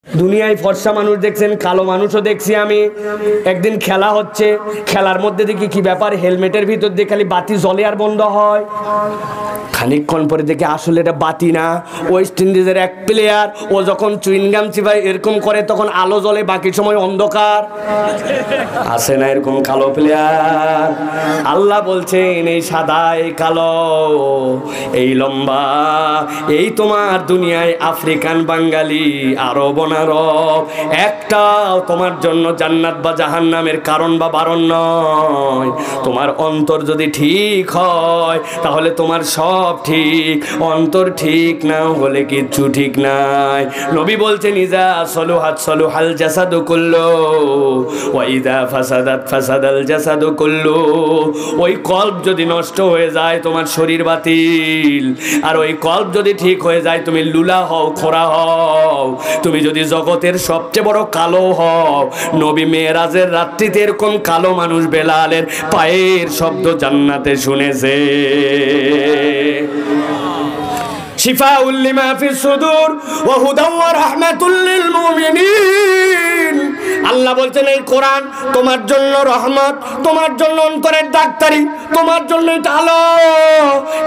দুনিয়ায় ফর্সা মানুষ দেখছেন, কালো মানুষও দেখছি আমি। একদিন খেলা হচ্ছে, খেলার মধ্যে দেখি কি ব্যাপার, হেলমেটের ভিতর দিয়ে খালি বাতি জ্বলে আর বন্ধ হয়। খানিকক্ষণ পরে দেখি আসলে এটা বাতি না, ওয়েস্ট ইন্ডিজের এক প্লেয়ার, ও যখন চুইনগাম চিবাই এরকম করে তখন আলো জ্বলে, বাকি সময় অন্ধকার। আসে না এরকম কালো প্লেয়ার? আল্লাহ বলছেন এই সাদা, এই কালো, এই লম্বা, এই তোমার দুনিয়ায় আফ্রিকান, বাঙালি, আরব অনারব, একটাও তোমার জন্য জান্নাত বা জাহান্নামের কারণ বা বারণ নয়। তোমার অন্তর যদি ঠিক হয় তাহলে তোমার সব ঠিক, অন্তর ঠিক না হলে কিচ্ছু ঠিক নাই। নবী বলছেন ইজা সলুহাত সলুহাল জাসাদু কুল্লু ওয়া ইজা ফাসাদাত ফাসাদাল জাসাদু কুল্লু। ওই কলব যদি নষ্ট হয়ে যায় তোমার শরীর বাতিল, আর ওই কলব যদি ঠিক হয়ে যায় তুমি লুলা হও, খোরা হও। তুমি যদি জগতের সবচেয়ে বড় কালো হও, নবী মেরাজের রাত্রিতে এরকম কালো মানুষ বেলালের পায়ের শব্দ জান্নাতে শুনেছে। শিফাউল লিমা ফিস সুদূর ওয়া হুদাও ওয়া রাহমাতুল লিল মুমিনিন। আল্লাহ বলছেন এই কোরআন তোমার জন্য রহমত, তোমার জন্য অন্তরের ডাক্তারি, তোমার জন্য এটা আলো।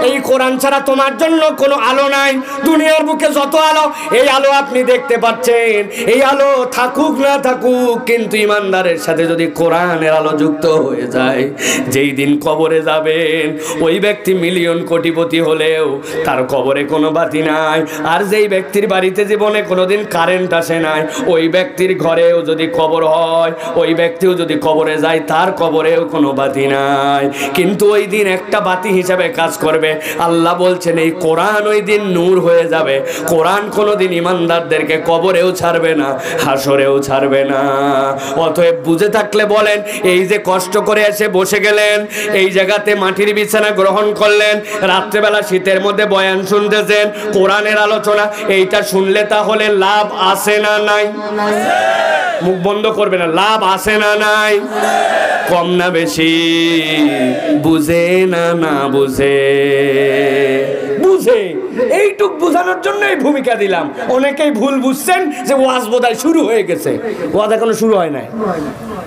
এই কোরআন ছাড়া তোমার জন্য কোনো আলো নাই। দুনিয়ার বুকে যত আলো, এই আলো আপনি দেখতে পাচ্ছেন, এই আলো থাকুক না থাকুক, কিন্তু ইমানদারের সাথে যদি কোরআনের আলো যুক্ত হয়ে যায়, যেই দিন কবরে যাবেন ওই ব্যক্তি মিলিয়ন কোটিপতি হলেও তার কবরে কোনো বাতি নাই। আর যেই ব্যক্তির বাড়িতে জীবনে কোনোদিন কারেন্ট আসে নাই, ওই ব্যক্তির ঘরেও যদি কবর হয়, ওই ব্যক্তিও যদি কবরে যায়, তার কবরেও কোনো বাতি নাই। কিন্তু ওই দিন একটা বাতি হিসাবে কাজ করবে। আল্লাহ বলছেন এই কোরআন ওই দিন নূর হয়ে যাবে। কোরআন কোনোদিন ইমানদারদেরকে কবরেও ছাড়বে না, হাসরেও ছাড়বে না। অতএব বুঝে থাকলে বলেন, এই যে কষ্ট করে এসে বসে গেলেন, এই জায়গাতে মাটির বিছানা গ্রহণ করলেন, রাত্রেবেলা শীতের মধ্যে বয়ান শুনতেছেন, কোরআনের আলোচনা, এইটা শুনলে তাহলে লাভ আছে না নাই? মুখ বন্ধ করবে না, লাভ আছে না নাই? কম না বেশি? বুঝে না না বুঝে? বুঝে। এইটুক বুঝানোর জন্য এই ভূমিকা দিলাম। অনেকেই ভুল বুঝছেন যে ওয়াজ বোধহয় শুরু হয়ে গেছে। ওয়াজ এখনো শুরু হয় নাই,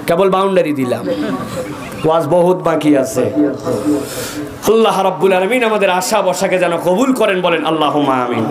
কেবল বাউন্ডারি দিলাম, ওয়াজ বহুত বাকি আছে। আল্লাহ রাব্বুল আলামিন আমাদের আশা বসাকে যেন কবুল করেন, বলেন আল্লাহুম্মা আমিন।